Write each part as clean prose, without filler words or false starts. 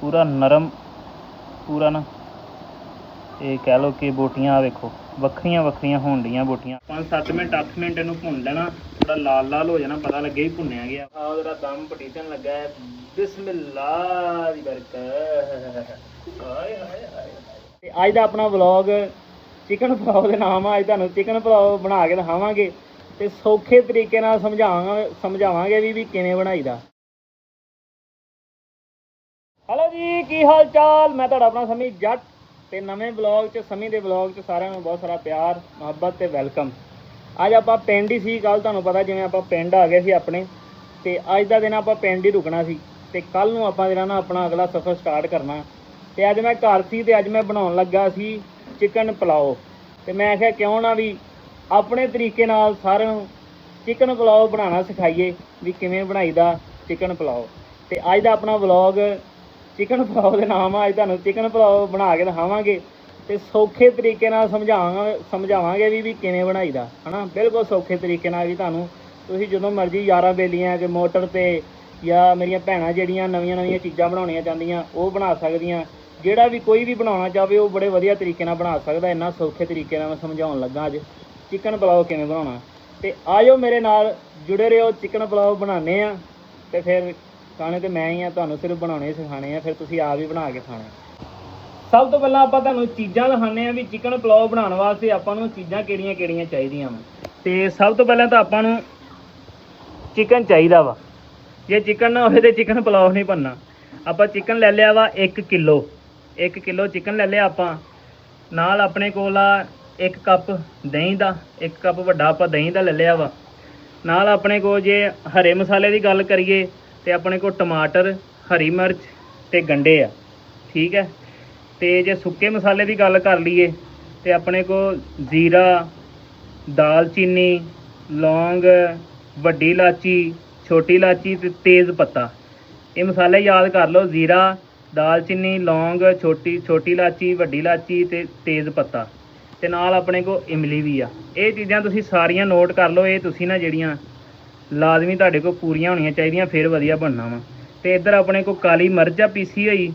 पूरा नरम पूरा ना ये कह लो कि बोटियाँ वेखो ਵੱਖਰੀਆਂ ਵੱਖਰੀਆਂ ਹੋਣ ਡੀਆਂ ਬੋਟੀਆਂ। 5-7 ਮਿੰਟ 8 ਮਿੰਟ ਇਹਨੂੰ ਭੁੰਨ ਲੈਣਾ, ਥੋੜਾ ਲਾਲ ਲਾਲ ਹੋ ਜਾਣਾ, ਪਤਾ ਲੱਗੇ ਹੀ ਭੁੰਨਿਆ ਗਿਆ। ਆਹ ਉਹਦਾ ਦਮ ਪਟੀਟਣ ਲੱਗਾ ਹੈ। ਬਿਸਮਿल्लाह ਦੀ ਬਰਕਤ। ਹਾਏ ਹਾਏ ਹਾਏ। ਤੇ ਅੱਜ ਦਾ ਆਪਣਾ ਵਲੌਗ ਚਿਕਨ ਪੁਲਾਓ ਦੇ ਨਾਮ ਆ। ਅੱਜ ਤੁਹਾਨੂੰ ਚਿਕਨ ਪੁਲਾਓ ਬਣਾ ਕੇ ਦਿਖਾਵਾਂਗੇ ਤੇ ਸੌਖੇ ਤਰੀਕੇ ਨਾਲ ਸਮਝਾਵਾਂਗੇ ਵੀ ਕਿਵੇਂ ਬਣਾਈਦਾ। ਹੈਲੋ ਜੀ, ਕੀ ਹਾਲ ਚਾਲ? ਮੈਂ ਤੁਹਾਡਾ ਆਪਣਾ ਸਮੀ ਜੱਟ ਤੇ ਨਵੇਂ ਬਲੌਗ 'ਚ ਸਮੀ ਦੇ ਬਲੌਗ 'ਚ ਸਾਰਿਆਂ ਨੂੰ ਬਹੁਤ ਸਾਰਾ ਪਿਆਰ ਮੁਹੱਬਤ ਤੇ ਵੈਲਕਮ। ਅੱਜ ਆਪਾਂ ਪਿੰਡ ਹੀ ਸੀ, ਕੱਲ੍ਹ ਤੁਹਾਨੂੰ ਪਤਾ ਜਿਵੇਂ ਆਪਾਂ ਪਿੰਡ ਆ ਗਏ ਸੀ ਆਪਣੇ, ਤੇ ਅੱਜ ਦਾ ਦਿਨ ਆਪਾਂ ਪਿੰਡ ਹੀ ਰੁਕਣਾ ਸੀ ਤੇ ਕੱਲ੍ਹ ਨੂੰ ਆਪਾਂ ਜਿਹੜਾ ਨਾ ਆਪਣਾ ਅਗਲਾ ਸਫ਼ਰ ਸਟਾਰਟ ਕਰਨਾ। ਤੇ ਅੱਜ ਮੈਂ ਘਰ ਸੀ ਤੇ ਅੱਜ ਮੈਂ ਬਣਾਉਣ ਲੱਗਾ ਸੀ ਚਿਕਨ ਪੁਲਾਓ। ਤੇ ਮੈਂ ਆਖਿਆ ਕਿਉਂ ਨਾ ਵੀ ਆਪਣੇ ਤਰੀਕੇ ਨਾਲ ਸਾਰਿਆਂ ਨੂੰ ਚਿਕਨ ਪੁਲਾਓ ਬਣਾਉਣਾ ਸਿਖਾਈਏ ਵੀ ਕਿਵੇਂ ਬਣਾਈਦਾ ਚਿਕਨ ਪੁਲਾਓ। ਤੇ ਅੱਜ ਦਾ ਆਪਣਾ ਵਲੌਗ ਚਿਕਨ ਪੁਲਾਓ ਦੇ ਨਾਮ ਆ। ਅੱਜ ਤੁਹਾਨੂੰ ਚਿਕਨ ਪੁਲਾਓ ਬਣਾ ਕੇ ਦਿਖਾਵਾਂਗੇ ਤੇ ਸੌਖੇ ਤਰੀਕੇ ਨਾਲ ਸਮਝਾਵਾਂਗੇ ਵੀ ਕਿਵੇਂ ਬਣਾਈਦਾ ਹੈ ਨਾ। ਬਿਲਕੁਲ ਸੌਖੇ ਤਰੀਕੇ ਨਾਲ ਵੀ ਤੁਹਾਨੂੰ ਤੁਸੀਂ ਜਦੋਂ ਮਰਜ਼ੀ ਯਾਰਾਂ ਬੇਲੀਆਂ ਕਿ ਮੋਟਰ 'ਤੇ ਜਾਂ ਮੇਰੀਆਂ ਭੈਣਾਂ ਜਿਹੜੀਆਂ ਨਵੀਆਂ ਨਵੀਆਂ ਚੀਜ਼ਾਂ ਬਣਾਉਣੀਆਂ ਚਾਹੁੰਦੀਆਂ ਉਹ ਬਣਾ ਸਕਦੀਆਂ। ਜਿਹੜਾ ਵੀ ਕੋਈ ਵੀ ਬਣਾਉਣਾ ਚਾਹਵੇ ਉਹ ਬੜੇ ਵਧੀਆ ਤਰੀਕੇ ਨਾਲ ਬਣਾ ਸਕਦਾ। ਇੰਨਾ ਸੌਖੇ ਤਰੀਕੇ ਨਾਲ ਮੈਂ ਸਮਝਾਉਣ ਲੱਗਾ ਅੱਜ ਚਿਕਨ ਪੁਲਾਓ ਕਿਵੇਂ ਬਣਾਉਣਾ। ਤੇ ਆਜੋ ਮੇਰੇ ਨਾਲ ਜੁੜੇ ਰਹੋ, ਚਿਕਨ ਪੁਲਾਓ ਬਣਾਉਂਦੇ ਆ ਤੇ ਫਿਰ ਖਾਣੇ ਤੇ ਮੈਂ ਹੀ ਆ, ਤੁਹਾਨੂੰ ਸਿਰਫ ਬਣਾਉਣੇ ਸਿਖਾਣੇ ਆ, ਫਿਰ ਤੁਸੀਂ ਆਪ ਹੀ ਬਣਾ ਕੇ ਖਾਣਾ। ਸਭ ਤੋਂ ਪਹਿਲਾਂ ਆਪਾਂ ਤੁਹਾਨੂੰ ਚੀਜ਼ਾਂ ਦਿਖਾਉਂਦੇ ਆ ਵੀ ਚਿਕਨ ਪੁਲਾਓ ਬਣਾਉਣ ਵਾਸਤੇ ਆਪਾਂ ਨੂੰ ਚੀਜ਼ਾਂ ਕਿਹੜੀਆਂ ਕਿਹੜੀਆਂ ਚਾਹੀਦੀਆਂ ਵਾ। ਤੇ ਸਭ ਤੋਂ ਪਹਿਲਾਂ ਤਾਂ ਆਪਾਂ ਨੂੰ ਚਿਕਨ ਚਾਹੀਦਾ ਵਾ। ਜੇ ਚਿਕਨ ਨਾ ਹੋਵੇ ਤਾਂ ਚਿਕਨ ਪੁਲਾਓ ਨਹੀਂ ਬਣਨਾ। ਆਪਾਂ ਚਿਕਨ ਲੈ ਲਿਆ ਵਾ 1 ਕਿਲੋ। 1 ਕਿਲੋ ਚਿਕਨ ਲੈ ਲਿਆ ਆਪਾਂ। ਨਾਲ ਆਪਣੇ ਕੋਲ ਆ 1 ਕੱਪ ਦਹੀਂ ਦਾ, 1 ਕੱਪ ਵੱਡਾ ਆਪਾਂ ਦਹੀਂ ਦਾ ਲੈ ਲਿਆ ਵਾ। ਨਾਲ ਆਪਣੇ ਕੋਲ ਜੇ ਹਰੇ ਮਸਾਲੇ ਦੀ ਗੱਲ ਕਰੀਏ ਤੇ ਆਪਣੇ ਕੋਲ ਟਮਾਟਰ, ਹਰੀ ਮਿਰਚ ਤੇ ਗੰਢੇ ਆ, ਠੀਕ ਹੈ। ਤੇ ਜੇ ਸੁੱਕੇ ਮਸਾਲੇ ਦੀ ਗੱਲ ਕਰ ਲਈਏ ਤੇ ਆਪਣੇ ਕੋਲ ਜ਼ੀਰਾ, ਦਾਲਚੀਨੀ, ਲੌਂਗ, ਵੱਡੀ ਇਲਾਚੀ, ਛੋਟੀ ਇਲਾਚੀ ਤੇ ਤੇਜ਼ ਪੱਤਾ। ਇਹ ਮਸਾਲੇ ਯਾਦ ਕਰ ਲਓ, ਜ਼ੀਰਾ, ਦਾਲਚੀਨੀ, ਲੌਂਗ, ਛੋਟੀ ਇਲਾਚੀ, ਵੱਡੀ ਇਲਾਚੀ ਤੇ ਤੇਜ਼ ਪੱਤਾ। ਤੇ ਨਾਲ ਆਪਣੇ ਕੋਲ ਇਮਲੀ ਵੀ ਆ। ਇਹ ਚੀਜ਼ਾਂ ਤੁਸੀਂ ਸਾਰੀਆਂ ਨੋਟ ਕਰ ਲਓ। ਇਹ ਤੁਸੀਂ ਨਾ ਜਿਹੜੀਆਂ ਲਾਜ਼ਮੀ ਤੁਹਾਡੇ ਕੋਲ ਪੂਰੀਆਂ ਹੋਣੀਆਂ ਚਾਹੀਦੀਆਂ, ਫਿਰ ਵਧੀਆ ਬਣਨਾ ਵਾ। ਤੇ ਇੱਧਰ ਆਪਣੇ ਕੋਲ ਕਾਲੀ ਮਿਰਚ ਆ ਪੀਸੀ ਹੋਈ,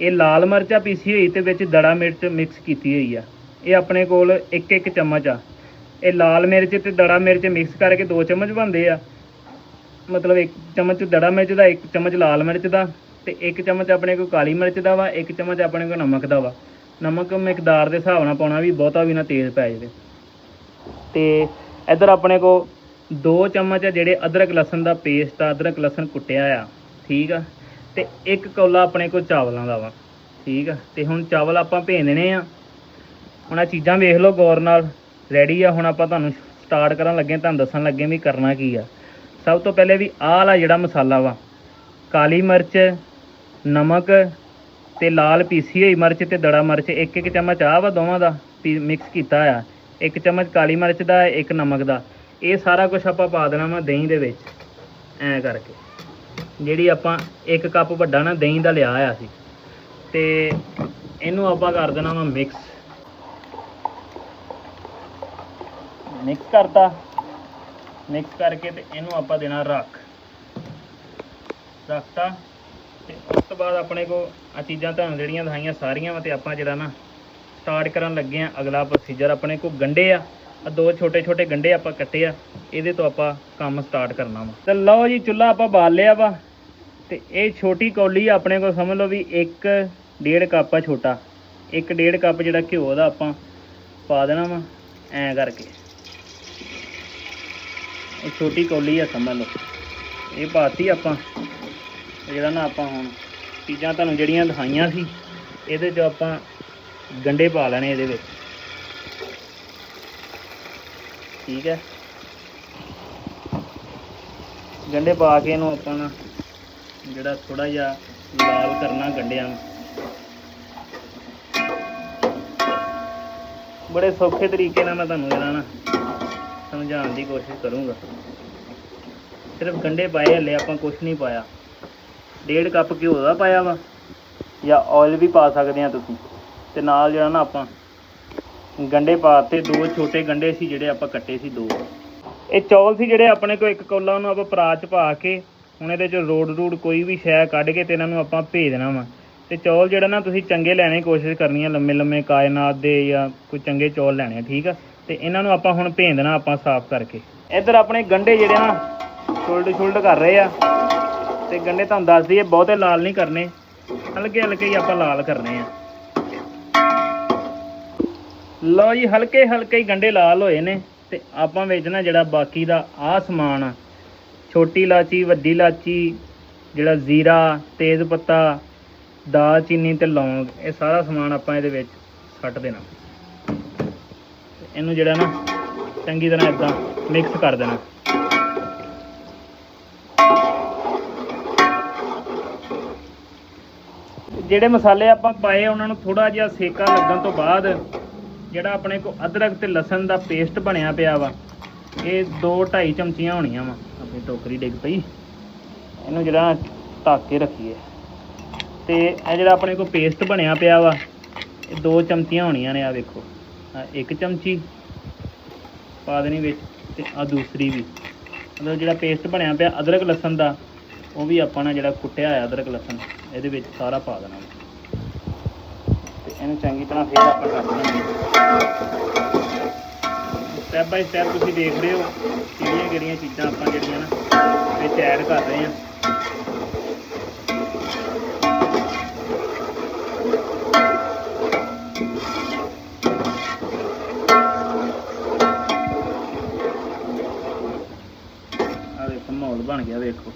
ਇਹ ਲਾਲ ਮਿਰਚ ਆ ਪੀਸੀ ਹੋਈ ਤੇ ਵਿੱਚ ਦੜਾ ਮਿਰਚ ਮਿਕਸ ਕੀਤੀ ਹੋਈ ਆ। ਇਹ ਆਪਣੇ ਕੋਲ 1-1 ਚਮਚ ਆ। ਇਹ ਲਾਲ ਮਿਰਚ ਤੇ ਦੜਾ ਮਿਰਚ ਮਿਕਸ ਕਰਕੇ 2 ਚਮਚ ਬਣਦੇ ਆ। ਮਤਲਬ 1 ਚਮਚ ਦੜਾ ਮਿਰਚ ਦਾ, 1 ਚਮਚ ਲਾਲ ਮਿਰਚ ਦਾ ਤੇ 1 ਚਮਚ ਆਪਣੇ ਕੋਲ ਕਾਲੀ ਮਿਰਚ ਦਾ ਵਾ, 1 ਚਮਚ ਆਪਣੇ ਕੋਲ ਨਮਕ ਦਾ ਵਾ। ਨਮਕ ਮਿਕਦਾਰ ਦੇ ਹਿਸਾਬ ਨਾਲ ਪਾਉਣਾ, ਵੀ ਬਹੁਤਾ ਵੀ ਨਾ ਤੇਜ਼ ਪੈ ਜਾਵੇ। ਤੇ ਇੱਧਰ ਆਪਣੇ ਕੋਲ 2 ਚਮਚ ਆ ਜਿਹੜੇ ਅਦਰਕ ਲਸਣ ਦਾ ਪੇਸਟ ਆ, ਅਦਰਕ ਲਸਣ ਕੁੱਟਿਆ ਆ, ਠੀਕ ਆ। ਤੇ 1 ਕੌਲਾ ਆਪਣੇ ਕੋਲ ਚਾਵਲਾਂ ਦਾ ਵਾ, ਠੀਕ ਆ। ਤੇ ਹੁਣ ਚਾਵਲ ਆਪਾਂ ਭੇਜ ਦੇਣੇ ਆ। ਹੁਣ ਆਹ ਚੀਜ਼ਾਂ ਵੇਖ ਲਓ ਗੌਰ ਨਾਲ, ਰੈਡੀ ਆ। ਹੁਣ ਆਪਾਂ ਤੁਹਾਨੂੰ ਸਟਾਰਟ ਕਰਨ ਲੱਗੇ, ਤੁਹਾਨੂੰ ਦੱਸਣ ਲੱਗੇ ਵੀ ਕਰਨਾ ਕੀ ਆ। ਸਭ ਤੋਂ ਪਹਿਲੇ ਵੀ ਆਹ ਵਾਲਾ ਜਿਹੜਾ ਮਸਾਲਾ ਵਾ, ਕਾਲੀ ਮਿਰਚ, ਨਮਕ ਤੇ ਲਾਲ ਪੀਸੀ ਹੋਈ ਮਿਰਚ ਤੇ ਦੜਾ ਮਿਰਚ, 1-1 ਚਮਚ ਆਹ ਵਾ ਦੋਵਾਂ ਦਾ ਮਿਕਸ ਕੀਤਾ ਆ। 1 ਚਮਚ ਕਾਲੀ ਮਿਰਚ ਦਾ, 1 ਨਮਕ ਦਾ। ਇਹ ਸਾਰਾ ਕੁਛ ਆਪਾਂ ਪਾ ਦੇਣਾ ਵਾ ਦਹੀਂ ਦੇ ਵਿੱਚ, ਐਂ ਕਰਕੇ। ਜਿਹੜੀ ਆਪਾਂ 1 ਕੱਪ ਵੱਡਾ ਨਾ ਦਹੀਂ ਦਾ ਲਿਆ ਆ ਸੀ, ਤੇ ਇਹਨੂੰ ਆਪਾਂ ਕਰ ਦੇਣਾ ਵਾ ਮਿਕਸ ਕਰਤਾ। ਮਿਕਸ ਕਰਕੇ ਤੇ ਇਹਨੂੰ ਆਪਾਂ ਦੇਣਾ ਰੱਖਤਾ। ਤੇ ਉਸ ਤੋਂ ਬਾਅਦ ਆਪਣੇ ਕੋਲ ਆਹ ਚੀਜ਼ਾਂ ਤੁਹਾਨੂੰ ਜਿਹੜੀਆਂ ਦਿਖਾਈਆਂ ਸਾਰੀਆਂ ਵਾ, ਤੇ ਆਪਾਂ ਜਿਹੜਾ ਨਾ ਸਟਾਰਟ ਕਰਨ ਲੱਗੇ ਆ ਅਗਲਾ ਪ੍ਰੋਸੀਜਰ। ਆਪਣੇ ਕੋਲ ਗੰਢੇ ਆ, 2 ਛੋਟੇ ਗੰਢੇ ਆਪਾਂ ਕੱਟੇ ਆ, ਇਹਦੇ ਤੋਂ ਆਪਾਂ ਕੰਮ ਸਟਾਰਟ ਕਰਨਾ ਵਾ। ਤੇ ਲਓ ਜੀ, ਚੁੱਲ੍ਹਾ ਆਪਾਂ ਬਾਲ ਲਿਆ ਵਾ। ਤੇ ਇਹ ਛੋਟੀ ਕੌਲੀ ਆ ਆਪਣੇ ਕੋਲ, ਸਮਝ ਲਓ ਵੀ 1-1.5 ਕੱਪ ਆ ਛੋਟਾ। 1-1.5 ਕੱਪ ਜਿਹੜਾ ਘਿਓ ਦਾ ਆਪਾਂ ਪਾ ਦੇਣਾ ਵਾ, ਐਂ ਕਰਕੇ। ਇਹ ਛੋਟੀ ਕੌਲੀ ਆ ਸਮਝ ਲਓ, ਇਹ ਪਾਤੀ ਆਪਾਂ। ਜਿਹੜਾ ਨਾ ਆਪਾਂ ਹੁਣ ਚੀਜ਼ਾਂ ਤੁਹਾਨੂੰ ਜਿਹੜੀਆਂ ਦਿਖਾਈਆਂ ਸੀ ਇਹਦੇ 'ਚ ਆਪਾਂ ਗੰਢੇ ਪਾ ਲੈਣੇ ਇਹਦੇ ਵਿੱਚ, ਠੀਕ ਹੈ। ਗੰਢੇ ਪਾ ਕੇ ਇਹਨੂੰ ਆਪਾਂ ਨਾ ਜਿਹੜਾ ਥੋੜ੍ਹਾ ਜਿਹਾ ਲਾਲ ਕਰਨਾ ਗੰਢਿਆਂ ਨੂੰ। ਬੜੇ ਸੌਖੇ ਤਰੀਕੇ ਨਾਲ ਮੈਂ ਤੁਹਾਨੂੰ ਜਿਹੜਾ ਨਾ ਸਮਝਾਉਣ ਦੀ ਕੋਸ਼ਿਸ਼ ਕਰੂੰਗਾ। ਸਿਰਫ ਗੰਢੇ ਪਾਏ, ਹਲੇ ਆਪਾਂ ਕੁਛ ਨਹੀਂ ਪਾਇਆ। 1.5 ਕੱਪ ਘਿਓ ਦਾ ਪਾਇਆ ਵਾ, ਜਾਂ ਆਇਲ ਵੀ ਪਾ ਸਕਦੇ ਆ ਤੁਸੀਂ। ਤੇ ਨਾਲ ਜਿਹੜਾ ਨਾ ਆਪਾਂ ਗੰਢੇ ਪਾਤੇ, 2 ਛੋਟੇ ਗੰਢੇ ਸੀ ਜਿਹੜੇ ਆਪਾਂ ਕੱਟੇ ਸੀ 2। ਇਹ ਚੌਲ ਸੀ ਜਿਹੜੇ ਆਪਣੇ ਕੋਲ 1 ਕੌਲਾ, ਉਹਨੂੰ ਆਪਾਂ ਪਰਾਤ 'ਚ ਪਾ ਕੇ ਹੁਣ ਇਹਦੇ 'ਚ ਰੋੜ ਕੋਈ ਵੀ ਸ਼ੈ ਕੱਢ ਕੇ ਤੇ ਇਹਨਾਂ ਨੂੰ ਆਪਾਂ ਭੇਜ ਦੇਣਾ ਵਾ। ਤੇ ਚੌਲ ਜਿਹੜਾ ਨਾ ਤੁਸੀਂ ਚੰਗੇ ਲੈਣੇ ਦੀ ਕੋਸ਼ਿਸ਼ ਕਰਨੀ ਆ, ਲੰਮੇ ਲੰਮੇ ਕਾਇਨਾਤ ਦੇ ਜਾਂ ਕੋਈ ਚੰਗੇ ਚੌਲ ਲੈਣੇ ਆ, ਠੀਕ ਆ। ਤੇ ਇਹਨਾਂ ਨੂੰ ਆਪਾਂ ਹੁਣ ਭੇਜ ਦੇਣਾ ਆਪਾਂ ਸਾਫ਼ ਕਰਕੇ। ਇੱਧਰ ਆਪਣੇ ਗੰਢੇ ਜਿਹੜੇ ਨਾ ਛੁਲਟ ਕਰ ਰਹੇ ਆ, ਤੇ ਗੰਢੇ ਤੁਹਾਨੂੰ ਦੱਸ ਦਈਏ ਬਹੁਤੇ ਲਾਲ ਨਹੀਂ ਕਰਨੇ, ਹਲਕੇ ਹਲਕੇ ਹੀ ਆਪਾਂ ਲਾਲ ਕਰਨੇ ਆ। ਲਓ ਜੀ, ਹਲਕੇ ਹਲਕੇ ਹੀ ਗੰਢੇ ਲਾਲ ਹੋਏ ਨੇ। ਤੇ ਆਪਾਂ ਵਿੱਚ ਨਾ ਜਿਹੜਾ ਬਾਕੀ ਦਾ ਆਹ ਸਮਾਨ ਆ, ਛੋਟੀ ਇਲਾਚੀ, ਵੱਡੀ ਇਲਾਚੀ, ਜਿਹੜਾ ਜ਼ੀਰਾ, ਤੇਜ਼ ਪੱਤਾ, ਦਾਲਚੀਨੀ ਤੇ ਲੌਂਗ, ਇਹ ਸਾਰਾ ਸਮਾਨ ਆਪਾਂ ਇਹਦੇ ਵਿੱਚ ਸੁੱਟ ਦੇਣਾ। ਇਹਨੂੰ ਜਿਹੜਾ ਨਾ ਚੰਗੀ ਤਰ੍ਹਾਂ ਇੱਦਾਂ ਮਿਕਸ ਕਰ ਦੇਣਾ। ਜਿਹੜੇ ਮਸਾਲੇ ਆਪਾਂ ਪਾਏ ਉਹਨਾਂ ਨੂੰ ਥੋੜ੍ਹਾ ਜਿਹਾ ਸੇਕਾ ਲੱਗਣ ਤੋਂ ਬਾਅਦ ਜਿਹੜਾ ਆਪਣੇ ਕੋਲ ਅਦਰਕ ਤੇ ਲਸਣ ਦਾ ਪੇਸਟ ਬਣਿਆ ਪਿਆ ਵਾ, ਇਹ 2-2.5 ਚਮਚੀਆਂ ਹੋਣੀਆਂ ਵਾ। ਆਪਣੀ ਟੋਕਰੀ ਡਿੱਗ ਪਈ, ਇਹਨੂੰ ਜਿਹੜਾ ਢੱਕ ਕੇ ਰੱਖੀਏ। ਤੇ ਇਹ ਜਿਹੜਾ ਆਪਣੇ ਕੋਲ ਪੇਸਟ ਬਣਿਆ ਪਿਆ ਵਾ, ਇਹ 2 ਚਮਚੀਆਂ ਹੋਣੀਆਂ ਨੇ। ਆ ਵੇਖੋ, 1 ਚਮਚੀ ਪਾ ਦੇਣੀ ਵਿੱਚ, ਤੇ ਆ ਦੂਸਰੀ ਵੀ। ਮਤਲਬ ਜਿਹੜਾ ਪੇਸਟ ਬਣਿਆ ਪਿਆ ਅਦਰਕ ਲਸਣ ਦਾ, ਉਹ ਵੀ ਆਪਾਂ ਨਾ ਜਿਹੜਾ ਕੁੱਟਿਆ ਹੋਇਆ ਅਦਰਕ ਲਸਣ ਇਹਦੇ ਵਿੱਚ ਸਾਰਾ ਪਾ ਦੇਣਾ। ਤੇ ਇਹਨੂੰ ਚੰਗੀ ਤਰ੍ਹਾਂ ਫੇਰ ਆਪਾਂ ਕਰ ਦੇਣਾ। ਸਟੈਪ ਬਾਈ ਸਟੈਪ ਤੁਸੀਂ ਦੇਖ ਰਹੇ ਹੋ ਕਿਹੜੀਆਂ ਚੀਜ਼ਾਂ ਆਪਾਂ ਜਿਹੜੀਆਂ ਨਾ ਵਿੱਚ ਐਡ ਕਰ ਰਹੇ ਹਾਂ। ਆ ਵੇਖੋ ਮਾਹੌਲ ਬਣ ਗਿਆ, ਵੇਖੋ